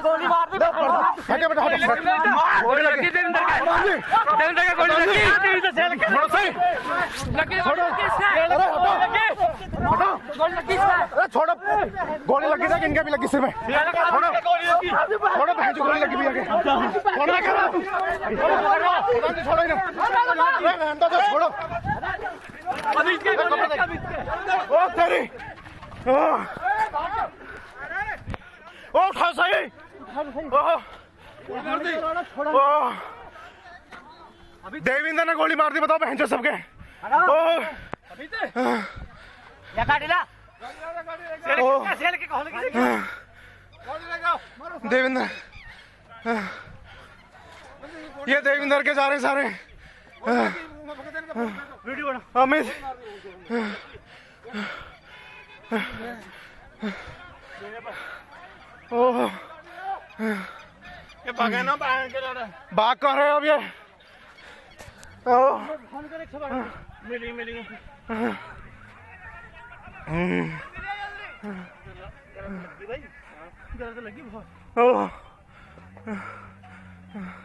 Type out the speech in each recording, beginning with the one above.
गोली मार दी। हटे बेटा हटे। गोली लगी देविंदर के, देविंदर के गोली लगी। छोड़ो सही, छोड़ो। अरे हटो हटो, गोली लगी। अरे छोड़ो, गोली लगी था, इनके भी लगी सिर में। छोड़ो छोड़ो, बहन जो गोली लगी भी आगे। छोड़ो छोड़ो इन्हें, छोड़ो। ओ तेरी, ओ उठा सही। देविंदर ने गोली मार दी, बताओ बहन सबके। देविंदर, ये देविंदर के जा रहे सारे। अमित ये भागे ना, भाग कर रहे हो अब ये।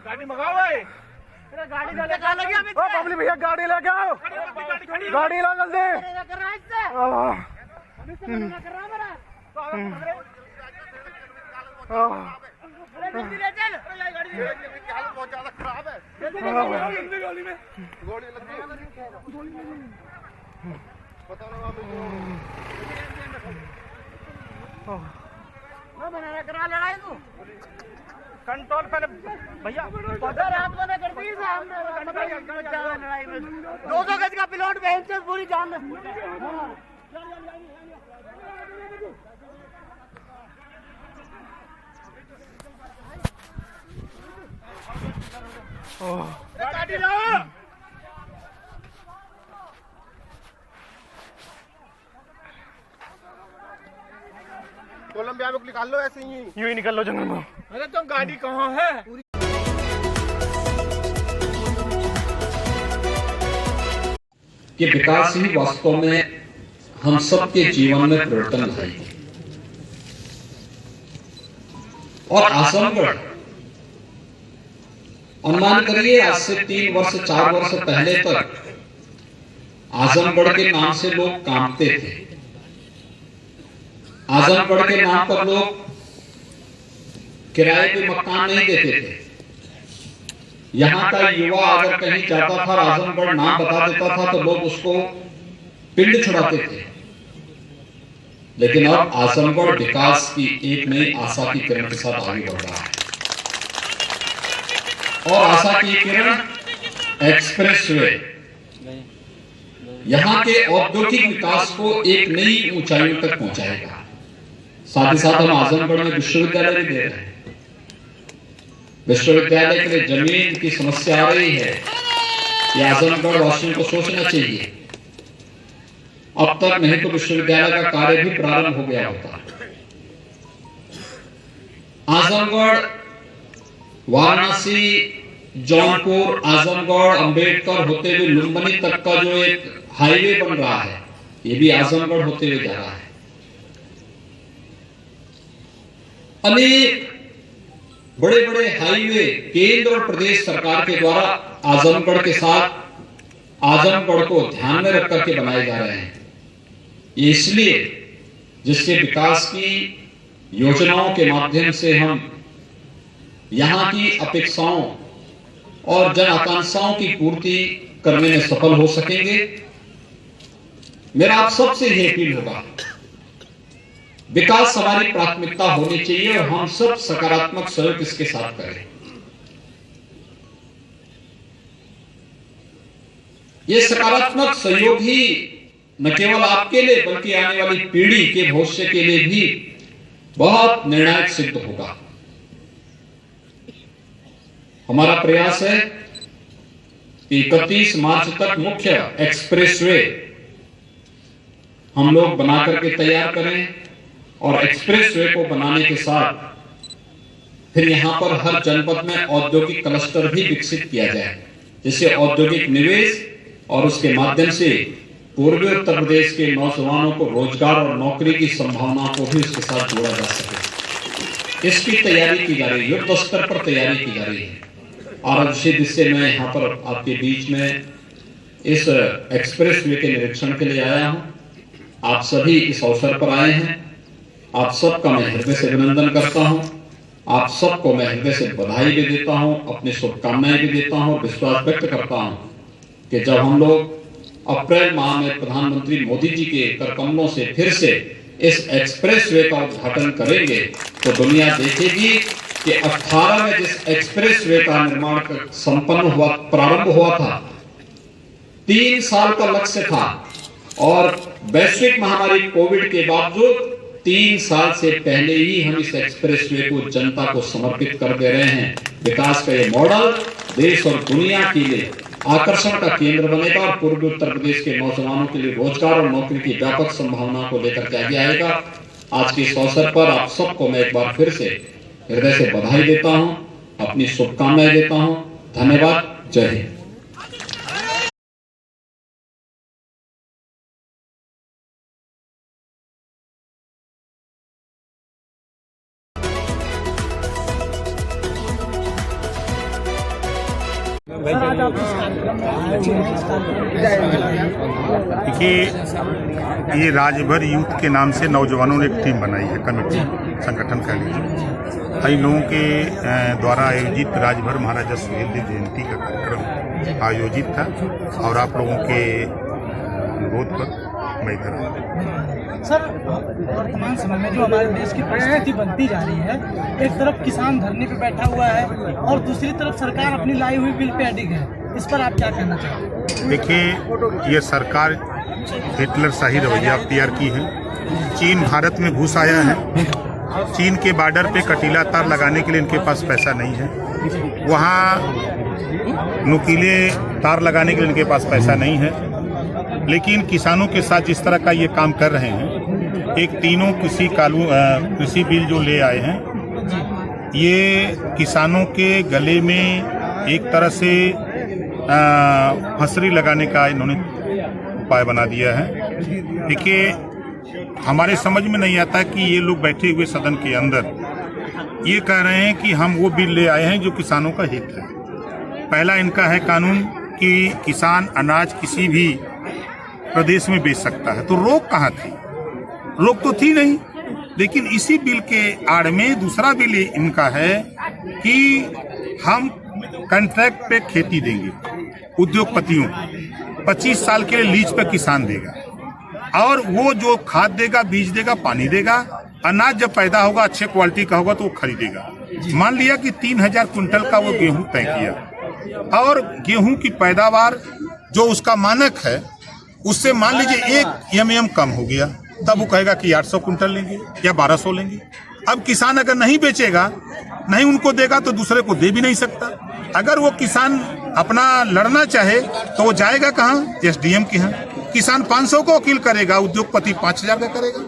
गाड़ी मंगाओ भाई, गाड़ी भैया गाड़ी लेके आओ, गाड़ी ला जल्दी। बहुत ज्यादा खराब है, गोली लगी। करा लड़ाई तू कंट्रोल पहले भैया, रात मैंने कर दी लड़ाई में। 200 गज का पिलौट बहन से पूरी जान। गाड़ी लाओ, कोलंबिया में निकाल लो, ऐसे ही यूं ही निकल लो जंगल में। अरे तुम गाड़ी कहाँ है? कि विकास ही वास्तव में हम सबके जीवन में परिवर्तन लाएगी। और आजमगढ़, अनुमान करिए आज से 3 वर्ष 4 वर्ष पहले तक आजमगढ़ के नाम से लोग कांपते थे। आजमगढ़ के नाम पर लोग किराए पे मकान नहीं देते थे। यहाँ का युवा अगर कहीं जाता था, आजमगढ़ नाम बता देता था, तो लोग उसको पिंड छुड़ाते थे। लेकिन अब आजमगढ़ विकास की एक नई आशा की किरण के साथ आगे बढ़ रहा है। और आशा की किरण एक्सप्रेसवे यहाँ के औद्योगिक विकास को एक नई ऊंचाइयों तक पहुंचाएगा। साथ ही साथ हम आजमगढ़ में विश्वविद्यालय भी दे रहे हैं। विश्वविद्यालय के लिए जमीन की समस्या आ रही है, ये आजमगढ़ वासियों को सोचना चाहिए। अब तक नहीं तो विश्वविद्यालय का कार्य भी प्रारंभ हो गया होता। आजमगढ़, वाराणसी, जौनपुर, आजमगढ़, अंबेडकर होते हुए लुम्बिनी तक का जो एक हाईवे बन रहा है, ये भी आजमगढ़ होते हुए जा रहा है। अनेक बड़े बड़े हाईवे केंद्र और प्रदेश सरकार के द्वारा आजमगढ़ के साथ आजमगढ़ को ध्यान में रख करके बनाए जा रहे हैं। ये इसलिए जिससे विकास की योजनाओं के माध्यम से हम यहाँ की अपेक्षाओं और जन आकांक्षाओं की पूर्ति करने में सफल हो सकेंगे। मेरा आप सबसे यह अपील होगा, विकास हमारी प्राथमिकता होनी चाहिए और हम सब सकारात्मक सहयोग इसके साथ करें। ये सकारात्मक सहयोग ही न केवल आपके लिए बल्कि आने वाली पीढ़ी के भविष्य के लिए भी बहुत निर्णायक सिद्ध होगा। हमारा प्रयास है कि 31 मार्च तक मुख्य एक्सप्रेसवे हम लोग बना करके तैयार करें और एक्सप्रेसवे को बनाने के साथ फिर यहां पर हर जनपद में औद्योगिक क्लस्टर भी विकसित किया जाए, जिससे औद्योगिक निवेश और उसके माध्यम से पूर्वी उत्तर प्रदेश के नौजवानों को रोजगार और नौकरी की संभावनाओं को भी उसके साथ जोड़ा जा सके। इसकी तैयारी की जा रही है, युद्ध स्तर पर तैयारी की जा रही है। और उसी दिशा में यहाँ पर आपके बीच में इस एक्सप्रेस वे के निरीक्षण के लिए आया हूँ। आप सभी इस अवसर पर आए हैं, आप सबका मैं हृदय से अभिनंदन करता हूँ। आप सबको मैं हृदय से बधाई भी देता हूँ, अपनी शुभकामनाएं भी देता हूँ, विश्वास व्यक्त करता हूँ कि जब हम लोग अप्रैल माह में प्रधानमंत्री मोदी जी के कर कमलों से फिर से इस एक्सप्रेस वे का उद्घाटन करेंगे तो दुनिया देखेगी कि 18 में जिस एक्सप्रेस वे का निर्माण प्रारंभ हुआ था, 3 साल का लक्ष्य था और वैश्विक महामारी कोविड के बावजूद 3 साल से पहले ही हम इस एक्सप्रेस वे को जनता को समर्पित कर दे रहे हैं। विकास का ये मॉडल देश और दुनिया के लिए आकर्षण का केंद्र बनेगा और पूर्वी उत्तर प्रदेश के नौजवानों के लिए रोजगार और नौकरी की व्यापक संभावना को लेकर के आगे आएगा। आज के इस अवसर पर आप सबको मैं एक बार फिर से हृदय से बधाई देता हूं, अपनी शुभकामनाएं देता हूं। धन्यवाद। जय हिंद। देखिए, ये राजभर यूथ के नाम से नौजवानों ने एक टीम बनाई है, कमेटी संगठन का लीजिए। कई लोगों के द्वारा आयोजित राजभर महाराजा सुहेलदेव जयंती का कार्यक्रम आयोजित था और आप लोगों के अनुरोध पर मैं इधर आया। सर, वर्तमान समय में जो हमारे देश की परिस्थिति बनती जा रही है, एक तरफ किसान धरने पे बैठा हुआ है और दूसरी तरफ सरकार अपनी लाई हुई बिल पे अडिग है, इस पर आप क्या कहना चाहते? देखिए, ये सरकार हिटलर शाही रवैया अख्तियार की है। चीन भारत में घुस आया है। चीन के बॉर्डर पे कटीला तार लगाने के लिए इनके पास पैसा नहीं है। वहाँ नुकीले तार लगाने के लिए इनके पास पैसा नहीं है। लेकिन किसानों के साथ जिस तरह का ये काम कर रहे हैं, एक तीनों कृषि बिल जो ले आए हैं, ये किसानों के गले में एक तरह से फंसरी लगाने का इन्होंने उपाय बना दिया है। देखिए, हमारे समझ में नहीं आता कि ये लोग बैठे हुए सदन के अंदर ये कह रहे हैं कि हम वो बिल ले आए हैं जो किसानों का हित है। पहला इनका है कानून कि किसान अनाज किसी भी प्रदेश में बेच सकता है, तो रोक कहाँ थी? रोक तो थी नहीं। लेकिन इसी बिल के आड़ में दूसरा बिल इनका है कि हम कॉन्ट्रैक्ट पे खेती देंगे उद्योगपतियों, 25 साल के लिए लीज पे किसान देगा और वो जो खाद देगा, बीज देगा, पानी देगा, अनाज जब पैदा होगा अच्छे क्वालिटी का होगा तो वो खरीदेगा। मान लिया कि 3000 कुंटल का वो गेहूं तय किया और गेहूं की पैदावार जो उसका मानक है उससे मान लीजिए 1 mm कम हो गया, तब वो कहेगा कि 800 कुंटल लेंगे या 1200 लेंगे। अब किसान अगर नहीं बेचेगा, नहीं उनको देगा तो दूसरे को दे भी नहीं सकता। अगर वो किसान अपना लड़ना चाहे तो वो जाएगा कहाँ? SDM के यहाँ। किसान 500 को वकील करेगा, उद्योगपति 5000 का करेगा,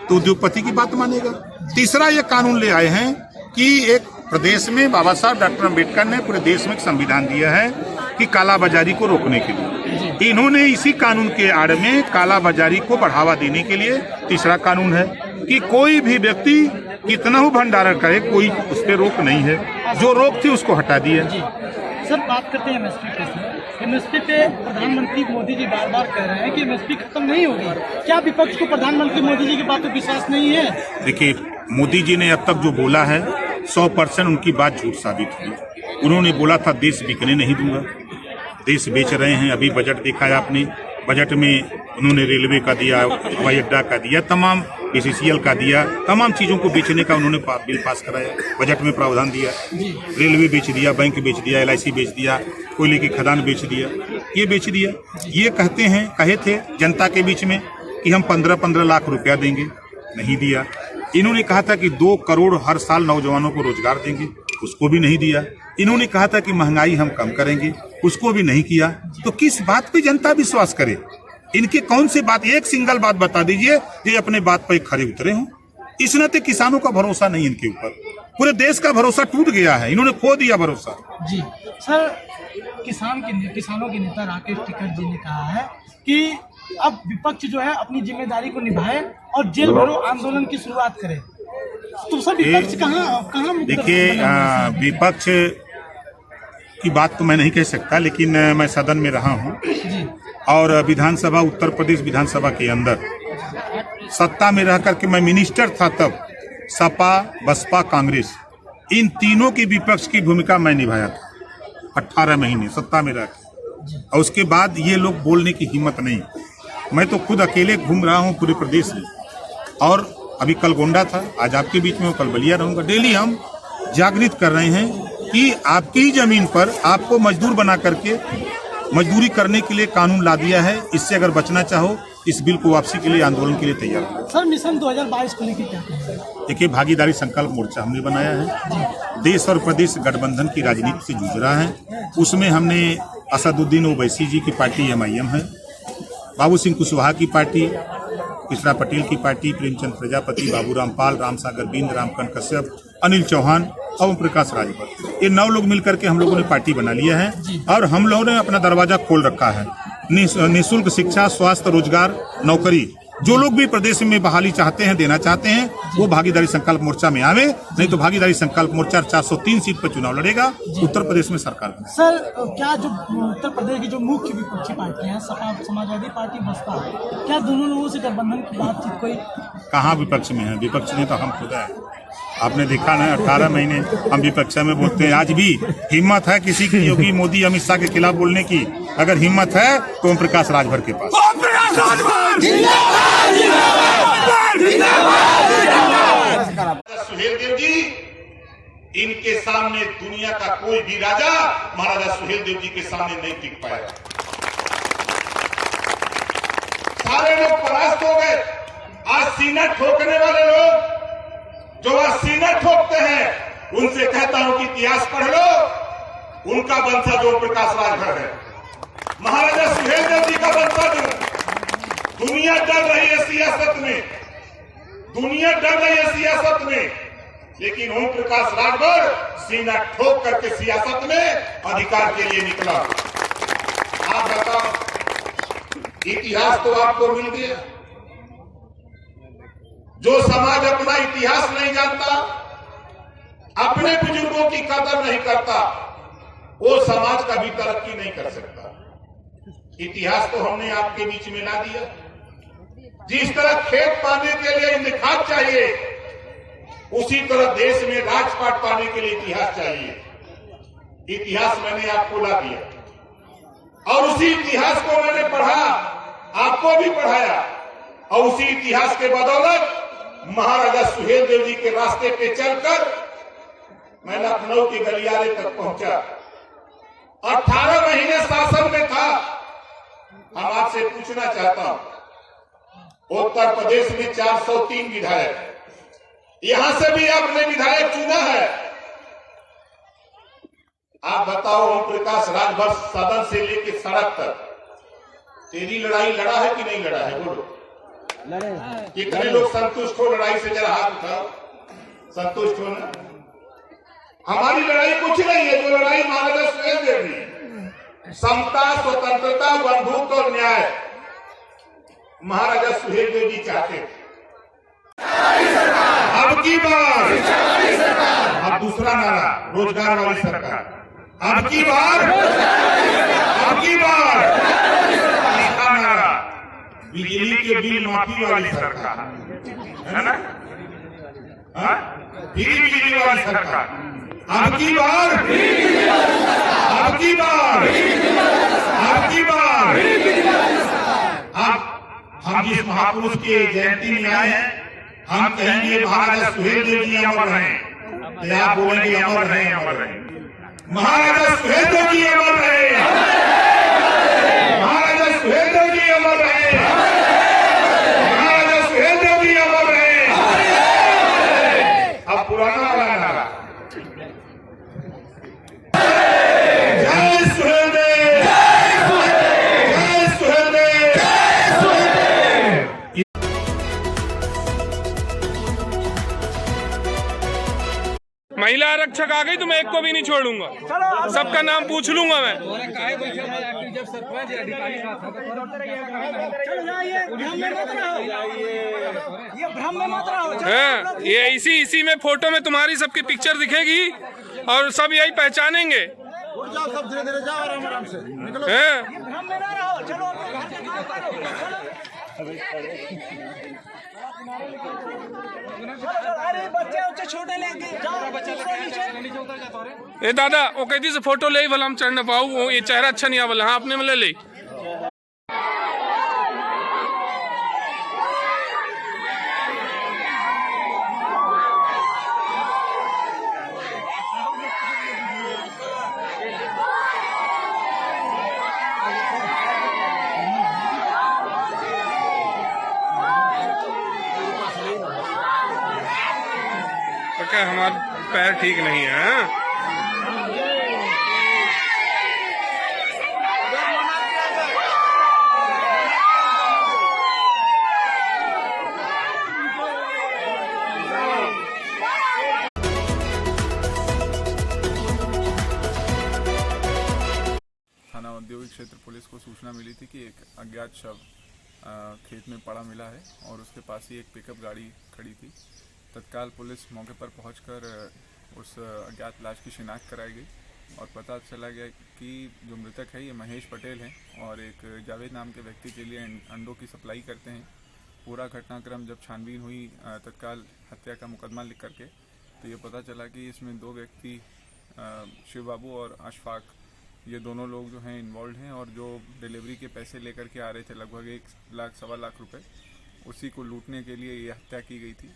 तो उद्योगपति की बात मानेगा। तीसरा ये कानून ले आए हैं कि एक प्रदेश में बाबा साहब डॉक्टर अम्बेडकर ने पूरे देश में एक संविधान दिया है कि कालाबाजारी को रोकने के लिए। इन्होंने इसी कानून के आड़ में कालाबाजारी को बढ़ावा देने के लिए तीसरा कानून है कि कोई भी व्यक्ति कितना ही भंडारण करे, कोई उस पर रोक नहीं है। जो रोक थी उसको हटा दिया। सर, बात करते हैं MSP पे। MSP पे प्रधानमंत्री मोदी जी बार बार कह रहे हैं कि MSP खत्म नहीं होगी। क्या विपक्ष को प्रधानमंत्री मोदी जी की बात पर विश्वास नहीं है? देखिए, मोदी जी ने अब तक जो बोला है 100% उनकी बात झूठ साबित हुई। उन्होंने बोला था देश बिकने नहीं दूंगा, देश बेच रहे हैं। अभी बजट देखा है आपने, बजट में उन्होंने रेलवे का दिया, हवाई अड्डा का दिया, तमाम BCCL का दिया, तमाम चीज़ों को बेचने का उन्होंने बिल पास कराया, बजट में प्रावधान दिया। रेलवे बेच दिया, बैंक बेच दिया, LIC बेच दिया, कोयले की खदान बेच दिया, ये बेच दिया। ये कहे थे जनता के बीच में कि हम 15-15 लाख रुपया देंगे, नहीं दिया। इन्होंने कहा था कि 2 करोड़ हर साल नौजवानों को रोजगार देंगे, उसको भी नहीं दिया। इन्होंने कहा था कि महंगाई हम कम करेंगे, उसको भी नहीं किया। तो किस बात पे जनता विश्वास करे? इनके कौन सी बात, एक सिंगल बात बता दीजिए जो अपने बात पर खड़े उतरे हों। इस नाते किसानों का भरोसा नहीं इनके ऊपर, पूरे देश का भरोसा टूट गया है, इन्होंने खो दिया भरोसा। जी सर, किसानों के नेता राकेश टिकैत जी ने कहा है कि अब विपक्ष जो है अपनी जिम्मेदारी को निभाए और जेल भरो आंदोलन की शुरुआत करे। तो सर विपक्ष कहाँ देखिए, विपक्ष की बात तो मैं नहीं कह सकता, लेकिन मैं सदन में रहा हूँ और विधानसभा, उत्तर प्रदेश विधानसभा के अंदर सत्ता में रह करके मैं मिनिस्टर था, तब सपा, बसपा, कांग्रेस, इन तीनों की विपक्ष की भूमिका मैं निभाया था 18 महीने सत्ता में रह के। और उसके बाद ये लोग बोलने की हिम्मत नहीं। मैं तो खुद अकेले घूम रहा हूँ पूरे प्रदेश में, और अभी कल गोंडा था, आज आपके बीच में, कल बलिया रहूंगा। डेली हम जागृत कर रहे हैं कि आपकी ही जमीन पर आपको मजदूर बना करके मजदूरी करने के लिए कानून ला दिया है। इससे अगर बचना चाहो, इस बिल को वापसी के लिए, आंदोलन के लिए तैयार हो। सर मिशन 2022 को लेकर क्या कहेंगे? देखिए, भागीदारी संकल्प मोर्चा हमने बनाया है, देश और प्रदेश गठबंधन की राजनीति से जूझ रहा है। उसमें हमने असदुद्दीन ओवैसी जी की पार्टी MIM है, बाबू सिंह कुशवाहा की पार्टी, कृष्णा पटेल की पार्टी, प्रेमचंद प्रजापति, बाबू रामपाल, रामसागर बिंद, रामकांत कश्यप, अनिल चौहान और ओम प्रकाश राजभर, ये 9 लोग मिलकर के हम लोगों ने पार्टी बना लिया है। और हम लोगों ने अपना दरवाजा खोल रखा है। निःशुल्क शिक्षा, स्वास्थ्य, रोजगार, नौकरी, जो लोग भी प्रदेश में बहाली चाहते हैं, देना चाहते हैं, वो भागीदारी संकल्प मोर्चा में आवे। नहीं तो भागीदारी संकल्प मोर्चा 403 सीट पर चुनाव लड़ेगा उत्तर प्रदेश में सरकार में। सर क्या जो उत्तर प्रदेश की जो मुख्य विपक्षी पार्टियां हैं, सपा, समाजवादी पार्टी, बसपा, क्या दोनों लोगों से गठबंधन की बातचीत कोई? कहाँ विपक्ष में है? विपक्ष में तो हम खुद है। आपने देखा ना, 18 महीने हम विपक्ष में बोलते हैं। आज भी हिम्मत है किसी की योगी, मोदी, अमित शाह के खिलाफ बोलने की? अगर हिम्मत है तो ओम प्रकाश राजभर के पास। सुहेल देव जी, इनके सामने दुनिया का कोई भी राजा महाराजा सुहेल देव जी के सामने नहीं टिक पाएगा। सारे लोग परास्त हो गए। आज सीना ठोकने वाले लोग जो आज सीना ठोकते हैं, उनसे कहता हूं कि इतिहास पढ़ लो। उनका वंशज ओम प्रकाश राजभर है, महाराजा सुहेल देव जी का वंशज। दुनिया डर रही है सियासत में, दुनिया डर रही है सियासत में, लेकिन ओम प्रकाश राजभर सीना ठोक करके सियासत में अधिकार के लिए निकला। आप बताओ, इतिहास तो आपको मिल गया। जो समाज अपना इतिहास नहीं जानता, अपने बुजुर्गों की कदर नहीं करता, वो समाज कभी तरक्की नहीं कर सकता। इतिहास तो हमने आपके बीच में ला दिया। जिस तरह खेत पाने के लिए इंतखाब चाहिए, उसी तरह देश में राजपाट पाने के लिए इतिहास चाहिए। इतिहास मैंने आपको ला दिया और उसी इतिहास को मैंने पढ़ा, आपको भी पढ़ाया, और उसी इतिहास के बदौलत महाराजा सुहेल देव जी के रास्ते पे चलकर मैं लखनऊ के गलियारे तक पहुंचा। 18 महीने शासन में था। हम आपसे पूछना चाहता हूं, उत्तर प्रदेश में 403 विधायक, यहां से भी आपने विधायक चुना है। आप बताओ, ओम प्रकाश राजभर सदन से लेकर सड़क तक तेरी लड़ाई लड़ा है कि नहीं लड़ा है? बोलो, कितने लोग संतुष्ट हो लड़ाई से? जरा हाथ उठाओ, संतुष्ट हो ना? हमारी लड़ाई कुछ नहीं है, जो लड़ाई महाराजा सुहेल देव ने, समता, स्वतंत्रता, बंधुत्व और न्याय, महाराजा सुहेल देव जी चाहते थे। अब की बार, अब दूसरा नारा, रोजगार वाली सरकार। अब की बार, अब की बार तीसरा नारा, बिजली के बिल माफी वाली सरकार, है ना? फ्री बिजली वाली सरकार। अब की बार, अब की बार, अब की बार। अब हम जिस महापुरुष के जयंती में आए हैं, हम कहेंगे महाराजा सुहेल देव जी अमर रहें। तो आप बोलेंगे अमर रहें, अमर रहें। महाराजा सुहेल देव जी अमर रहें, महाराजा सुहेल देव जी अमर रहें, महाराजा सुहेल देव जी अमर रहें। अब पुराना वाला नारा, जय सुहेल देव, जय सुहेल देव, जय सुहेल देव। महिला आरक्षक आ गई तो मैं एक को भी नहीं छोड़ूंगा, सबका नाम पूछ लूंगा मैं। हाँ, ये इसी में फोटो में तुम्हारी सबकी पिक्चर दिखेगी और सब यही पहचानेंगे। सब धीरे धीरे जाओ, आराम से निकलो। ए दादा वो कहती से फोटो ले वाला हम चढ़ न पाऊ, ये चेहरा अच्छा नहीं आवला। हाँ अपने में ले ले। क्या हमारे पैर ठीक नहीं है। थाना औद्योगिक क्षेत्र पुलिस को सूचना मिली थी कि एक अज्ञात शव खेत में पड़ा मिला है और उसके पास ही एक पिकअप गाड़ी खड़ी थी। तत्काल पुलिस मौके पर पहुंचकर उस अज्ञात लाश की शिनाख्त कराई गई और पता चला गया कि जो मृतक है ये महेश पटेल हैं और एक जावेद नाम के व्यक्ति के लिए अंडों की सप्लाई करते हैं। पूरा घटनाक्रम जब छानबीन हुई तत्काल हत्या का मुकदमा लिख करके, तो ये पता चला कि इसमें दो व्यक्ति शिव बाबू और अशफाक, ये दोनों लोग जो हैं इन्वॉल्व हैं और जो डिलीवरी के पैसे लेकर के आ रहे थे लगभग 1 लाख सवा लाख रुपए, उसी को लूटने के लिए ये हत्या की गई थी।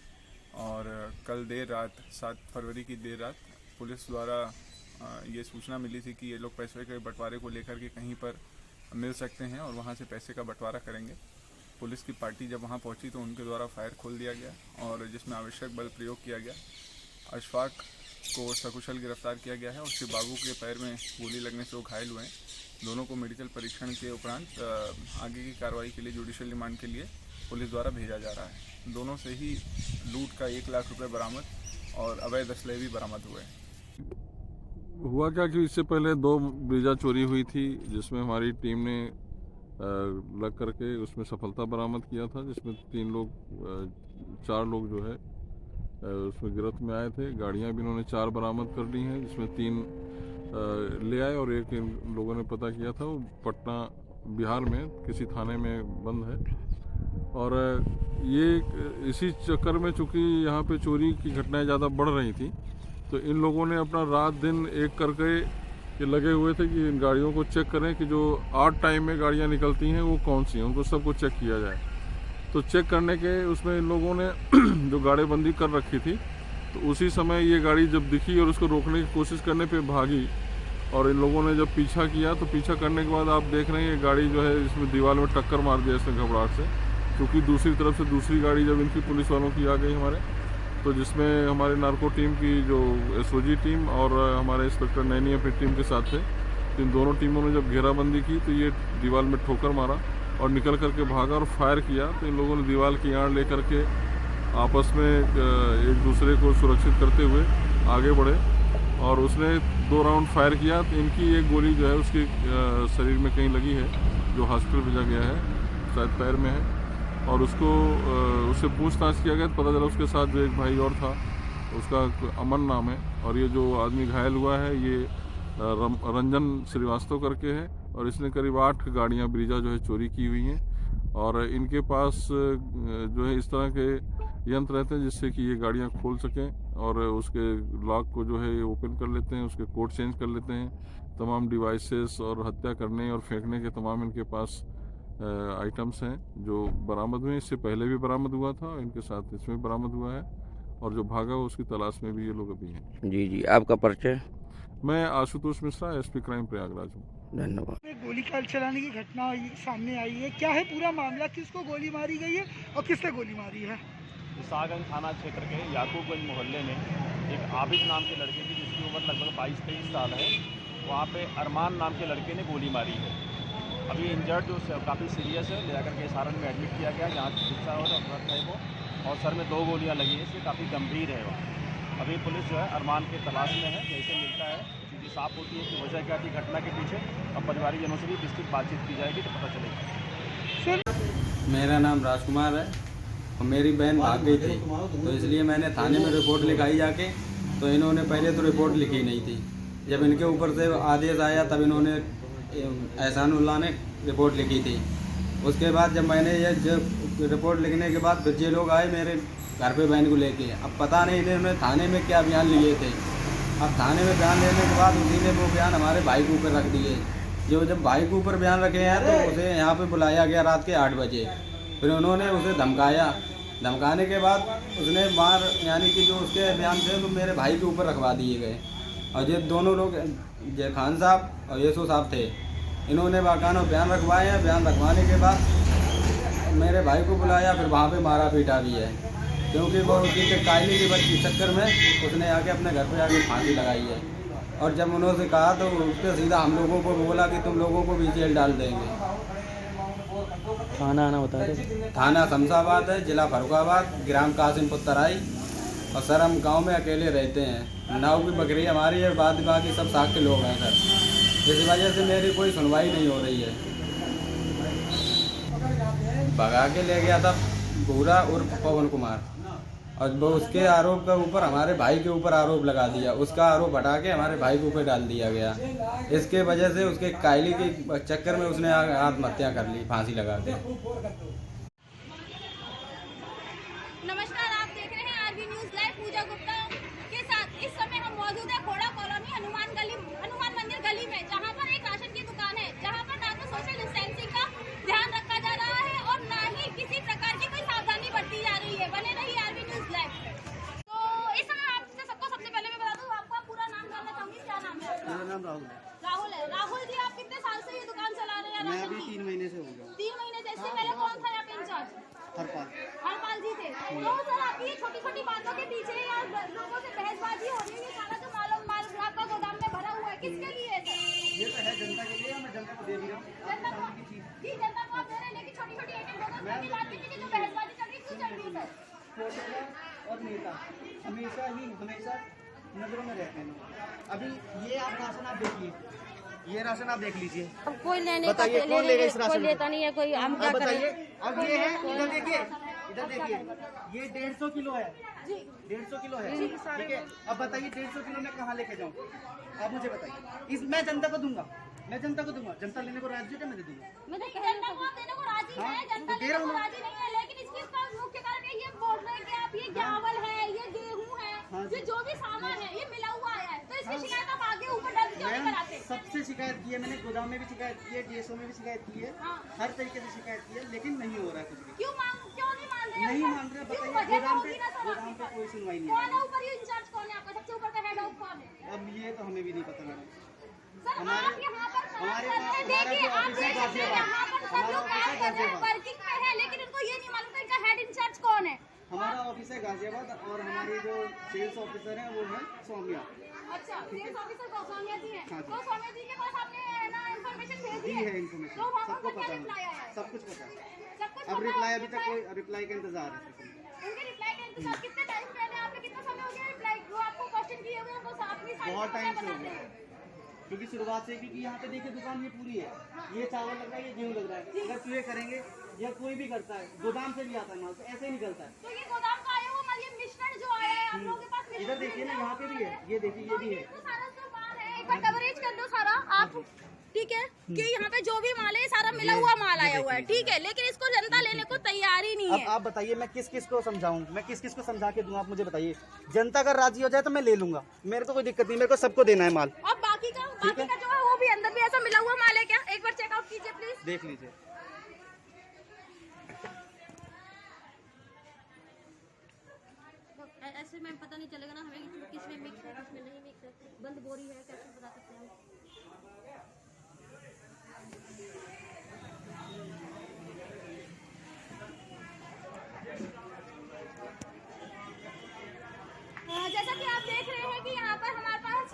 और कल देर रात 7 फरवरी की देर रात पुलिस द्वारा ये सूचना मिली थी कि ये लोग पैसे के बंटवारे को लेकर के कहीं पर मिल सकते हैं और वहाँ से पैसे का बंटवारा करेंगे। पुलिस की पार्टी जब वहाँ पहुँची तो उनके द्वारा फायर खोल दिया गया और जिसमें आवश्यक बल प्रयोग किया गया। अशफाक को सकुशल गिरफ्तार किया गया है और शिव बाबू के पैर में गोली लगने से वो घायल हुए हैं। दोनों को मेडिकल परीक्षण के उपरांत आगे की कार्रवाई के लिए जुडिशियल रिमांड के लिए पुलिस द्वारा भेजा जा रहा है। दोनों से ही लूट का 1 लाख रुपए बरामद और अवैध असले भी बरामद हुए हैं। हुआ क्या कि इससे पहले 2 ब्रीजा चोरी हुई थी जिसमें हमारी टीम ने लग करके उसमें सफलता बरामद किया था, जिसमें 4 लोग जो है उसमें गिरफ्त में आए थे। गाड़ियां भी इन्होंने 4 बरामद कर ली हैं, जिसमें 3 ले आए और एक इन लोगों ने पता किया था वो पटना बिहार में किसी थाने में बंद है। और ये इसी चक्कर में चूँकि यहाँ पे चोरी की घटनाएं ज़्यादा बढ़ रही थी तो इन लोगों ने अपना रात दिन एक करके ये लगे हुए थे कि इन गाड़ियों को चेक करें कि जो 8 टाइम में गाड़ियाँ निकलती हैं वो कौन सी हैं, उनको सबको चेक किया जाए। तो चेक करने के उसमें इन लोगों ने जो गाड़ीबंदी कर रखी थी तो उसी समय ये गाड़ी जब दिखी और उसको रोकने की कोशिश करने पर भागी और इन लोगों ने जब पीछा किया तो पीछा करने के बाद आप देख रहे हैं ये गाड़ी जो है इसमें दीवार में टक्कर मार दिया इसने घबराहट से, क्योंकि दूसरी तरफ से दूसरी गाड़ी जब इनकी पुलिस वालों की आ गई हमारे, तो जिसमें हमारे नार्को टीम की जो एसओजी टीम और हमारे इंस्पेक्टर नैनी अपनी टीम के साथ थे, तो इन दोनों टीमों ने जब घेराबंदी की तो ये दीवार में ठोकर मारा और निकल करके भागा और फायर किया। तो इन लोगों ने दीवार की आड़ लेकर के आपस में एक दूसरे को सुरक्षित करते हुए आगे बढ़े और उसने 2 राउंड फायर किया। तो इनकी एक गोली जो है उसके शरीर में कहीं लगी है, जो हॉस्पिटल भेजा गया है, शायद पैर में है। और उससे पूछताछ किया गया तो पता चला उसके साथ जो एक भाई और था, उसका अमन नाम है, और ये जो आदमी घायल हुआ है ये रंजन श्रीवास्तव करके है और इसने करीब 8 गाड़ियाँ ब्रीजा जो है चोरी की हुई हैं। और इनके पास जो है इस तरह के यंत्र रहते हैं जिससे कि ये गाड़ियाँ खोल सकें और उसके लॉक को जो है ये ओपन कर लेते हैं, उसके कोड चेंज कर लेते हैं। तमाम डिवाइसेस और हत्या करने और फेंकने के तमाम इनके पास आइटम्स हैं जो बरामद हुए। इससे पहले भी बरामद हुआ था, इनके साथ इसमें बरामद हुआ है और जो भागा उसकी तलाश में भी ये लोग अभी हैं। जी जी, आपका परिचय? मैं आशुतोष मिश्रा, एसपी क्राइम प्रयागराज हूँ। धन्यवाद। गोली चलाने की घटना सामने आई है, क्या है पूरा मामला, किसको गोली मारी गई है और किसने गोली मारी है? सागंज थाना क्षेत्र के याकूबगंज मोहल्ले में एक आबिद नाम के लड़के की, जिसकी उम्र लगभग 22-23 साल है, वहाँ पे अरमान नाम के लड़के ने गोली मारी है। अभी इंजर्ड जो काफ़ी सीरियस है, ले जाकर के सारण में एडमिट किया गया, जहाँ चिकित्सा और है वो, और सर में 2 गोलियाँ लगी हैं, इसलिए काफ़ी गंभीर है वो। अभी पुलिस जो है अरमान के तलाश में है। जैसे मिलता है चीज़ें साफ होती है कि वजह क्या थी घटना के पीछे, अब परिवारजनों से भी विस्तृत बातचीत की जाएगी तो पता चलेगा। मेरा नाम राजकुमार है और मेरी बहन भाग गई थी, तो इसलिए मैंने थाने में रिपोर्ट लिखाई जाके। तो इन्होंने पहले तो रिपोर्ट लिखी नहीं थी, जब इनके ऊपर से आदेश आया तब इन्होंने एहसानुल्लाह ने रिपोर्ट लिखी थी। उसके बाद जब मैंने ये जब रिपोर्ट लिखने के बाद फिर ये लोग आए मेरे घर पे बहन को लेके। अब पता नहीं इन्होंने थाने में क्या बयान लिए थे। अब थाने में बयान लेने के बाद उसी ने वो बयान हमारे भाई के ऊपर रख दिए। जो जब भाई के ऊपर बयान रखे हैं तो उसे यहाँ पे बुलाया गया रात के 8 बजे। फिर उन्होंने उसे धमकाया। धमकाने के बाद उसने मार यानी कि जो उसके बयान थे तो मेरे भाई के ऊपर रखवा दिए गए। और ये दोनों लोग जय खान साहब और येसो साहब थे, इन्होंने बाकायदा बयान रखवाए हैं। बयान रखवाने के बाद मेरे भाई को बुलाया, फिर वहाँ पे मारा पीटा भी है, क्योंकि वो उसी के कायली के बच्चे चक्कर में उसने आके अपने घर पे आके फांसी लगाई है। और जब उन्होंने कहा तो उसने सीधा हम लोगों को बोला कि तुम लोगों को भी जेल डाल देंगे। थाना आना बता दे। थाना शमशाबाद है, जिला फरुखाबाद, ग्राम कासिमपुर तराई। और सर हम गांव में अकेले रहते हैं। नाव की बकरी हमारी है, बाद बाकी सब साग के लोग हैं सर। इस वजह से मेरी कोई सुनवाई नहीं हो रही है। भगा के ले गया था भूरा उर्फ पवन कुमार, और वो उसके आरोप के ऊपर हमारे भाई के ऊपर आरोप लगा दिया। उसका आरोप हटा के हमारे भाई के ऊपर डाल दिया गया। इसके वजह से उसके कायली के चक्कर में उसने आत्महत्या कर ली फांसी लगा के। नमस्कार, आप देख रहे हैं आरबी न्यूज लाइव। पूजा गुप्ता के साथ इस समय हम मौजूद है खोड़ा कॉलोनी हनुमान मंदिर गली में, जहां पर एक राशन की दुकान है, जहां पर ना तो सोशल डिस्टेंसिंग का ध्यान रखा जा रहा है और ना ही किसी प्रकार की कोई सावधानी बरती जा रही है। बने रहिए आरबी न्यूज लाइव। तो इस समय आपसे सबको सबसे पहले मैं बता दूं, आपका पूरा नाम जानना चाहूंगी। क्या नाम है आपका? मेरा नाम राहुल है। राहुल है। राहुल जी, आप कितने साल से ये दुकान चला रहे हैं? मैं अभी 3 महीने से हो गया। 3 महीने से। इससे पहले कौन था यहाँ पे इंचार्ज? हरपाल जी थे। तो सर आपकी ये छोटी छोटी बातों के पीछे या लोगों से बहसबाजी हो रही है, सारा जो माल आपका गोदाम में भरा हुआ है, किसके लिए है सर? ये तो है जनता के लिए, मैं जनता को दे भी रहा हूँ। जनता को जी, जनता को आप दे रहे हैं, लेकिन छोटी छोटी एक की बात की जो बहसबाजी चल रही क्यों चल रही है सर? और नेता हमेशा नजरों में रहते हैं। अभी ये आप राशन आप देखिए, ये राशन आप देख लीजिए। अब कोई लेने बताइए कौन लेगा इस राशन? कोई लेता नहीं है, कोई हम क्या करें? बताइए। अब ये है, इधर देखिए, ये 150 किलो है जी, 150 किलो है, ठीक है। अब बताइए 150 किलो मैं कहाँ लेके जाऊँ? आप मुझे बताइए। मैं जनता को दूंगा, जनता लेने को राजी है, मैं दे दूंगा। जनता को देने को राजी है, जनता लेने को राजी नहीं है, लेकिन इसकी मुख्य कारण ये बोल रहे हैं कि आप ये चावल है, ये गेहूँ है, ये जो भी सामान है ये मिला हुआ है, तो इसकी शिकायत आप आगे ऊपर डाल क्यों नहीं कराते? सबसे शिकायत की है मैंने, गोदाम में भी शिकायत की है, डीएसओ में भी शिकायत की है, हर तरीके से शिकायत की है, लेकिन नहीं हो रहा है कुछ भी। क्यों नहीं मान रहे? नहीं मान रहे, बताइए। गोदाम पे कोई सुनवाई नहीं है। ऊपर ये इंचार्ज कौन है आपका? सबसे ऊपर का हेड ऑफ कौन है? अब ये तो हमें भी नहीं पता मैडम। सर आप यहाँ पर देखिए, आप देख सकते हैं यहाँ पर सब लोग काम कर रहे हैं, वर्किंग में है, लेकिन इनको ये नहीं मालूम इनका हेड इंचार्ज कौन है। हमारा ऑफिस है गाजियाबाद, और हमारी जो सेल्स ऑफिसर है वो है सौम्या। अच्छा, सेल्स ऑफिसर को सौम्या जी है। हाँ जी। तो सौम्या जी के पास आपने ना इन्फॉर्मेशन भेज दी है इन्फॉर्मेशन, तो वहाँ सबको पर क्या पता रिप्लाई आया है, है? सब कुछ पता है। सब कुछ अब रिप्लाई अभी तक कोई रिप्लाई का इंतजार है। उनके रिप्लाई का इंतजार कितने टाइम से है? आपने कितना समय हो गया रिप्लाई वो आपको क्वेश्चन किए हुए? वो अपनी सारी बहुत टाइम से हो बताते गया, हैं। क्योंकि शुरुआत से, क्योंकि यहाँ पे देखिए दुकान ये पूरी है, ये चावल लग रहा है, ये गेहूँ लग रहा है। अगर चूहे करेंगे या कोई भी करता है, गोदाम से भी आता है माल, तो ऐसे ही निकलता है। तो ये गोदाम का आया हुआ माल, ये मिश्रण जो आया है आप लोगों के पास, इधर देखिए ना, यहाँ पे भी है, ये देखिए, ये भी है। तो सारा जो माल है एक बार कवरेज कर लो सारा आप, ठीक है, कि यहाँ पे जो भी माल है सारा मिला हुआ माल आया हुआ है, ठीक है, लेकिन इसको जनता लेने को तैयार ही नहीं है। अब आप बताइए मैं किस किस को समझाऊं, मैं किस किस को समझा के दूं? आप मुझे बताइए। जनता अगर राजी हो जाए तो मैं ले लूंगा, मेरे तो कोई दिक्कत नहीं, मेरे को सबको देना है माल। और बाकी का जो है वो भी अंदर भी ऐसा मिला हुआ माल है क्या? एक बार चेकआउट कीजिए प्लीज। देख लीजिए। ऐसे में पता नहीं चलेगा ना हमें किसमें मिक्स है किसमें नहीं मिक्स है, बंद बोरी है, कैसे बता सकते हैं हम? जैसा कि आप देख रहे हैं कि यहाँ पर हमारे पास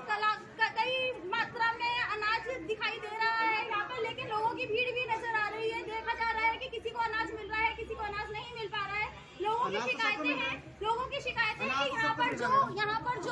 कई मात्रा में अनाज दिखाई दे रहा है यहाँ पर, लेकिन लोगों की भीड़ भी नजर आ रही है। देखा जा रहा है कि किसी को अनाज मिल रहा है, किसी को अनाज नहीं मिल पा रहा है। लोगों की शिकायतें हैं कि यहाँ पर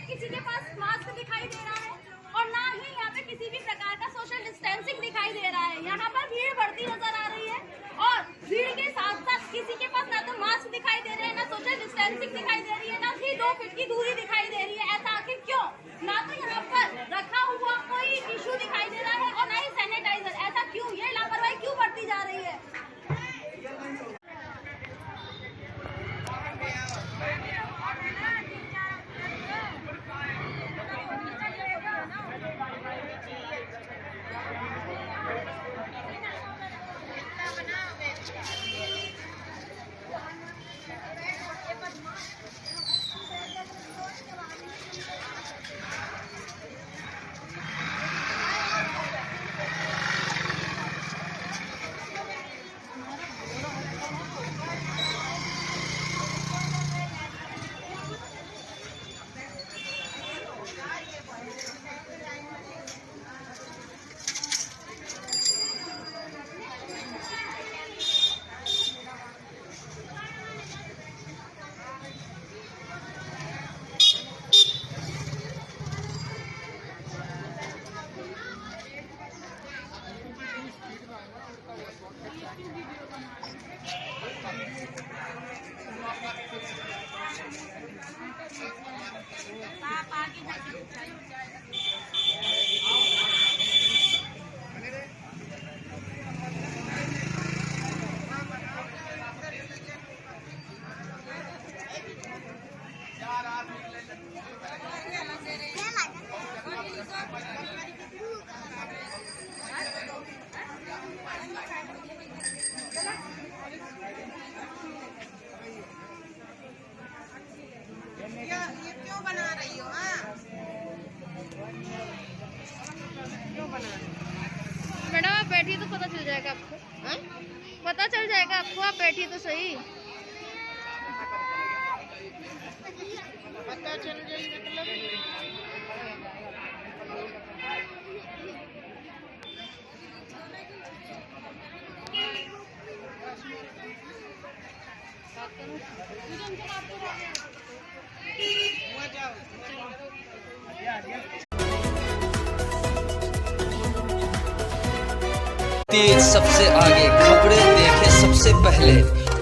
किसी के पास मास्क दिखाई दे रहा है और ना ही यहाँ पे किसी भी प्रकार का सोशल डिस्टेंसिंग दिखाई दे रहा है। यहाँ पर भीड़ बढ़ती नजर आ रही है और भीड़ के साथ साथ किसी के पास ना तो मास्क दिखाई दे रहे हैं, ना सोशल डिस्टेंसिंग दिखाई दे रही है, ना ही 2 फीट की दूरी दिखाई दे रही है। ऐसा आखिर क्यों? ना तो यहाँ पर रखा हुआ कोई टिश्यू दिखाई दे रहा है और ना ही सैनिटाइजर। ऐसा क्यों? ये लापरवाही क्यों बढ़ती जा रही है? मैडम आप बैठिए तो पता चल जाएगा आपको। पता चल जाएगा आपको, आप बैठिए तो सही। पता चल जाएगा तेज सबसे आगे, खबरें देखें सबसे पहले,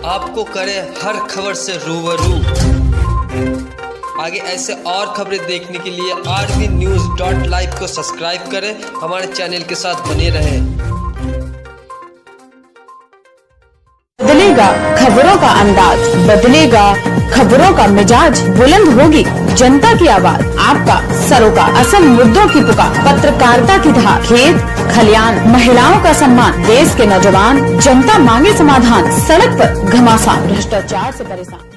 आपको करे हर खबर से रूबरू। आगे ऐसे और खबरें देखने के लिए rvnews.live को सब्सक्राइब करें, हमारे चैनल के साथ बने रहें। बदलेगा खबरों का अंदाज, बदलेगा खबरों का मिजाज, बुलंद होगी जनता की आवाज, आपका सरोकार, असल मुद्दों की पुकार, पत्रकारिता की धार, खेत खलियान, महिलाओं का सम्मान, देश के नौजवान, जनता मांगे समाधान, सड़क पर घमासान, भ्रष्टाचार से परेशान।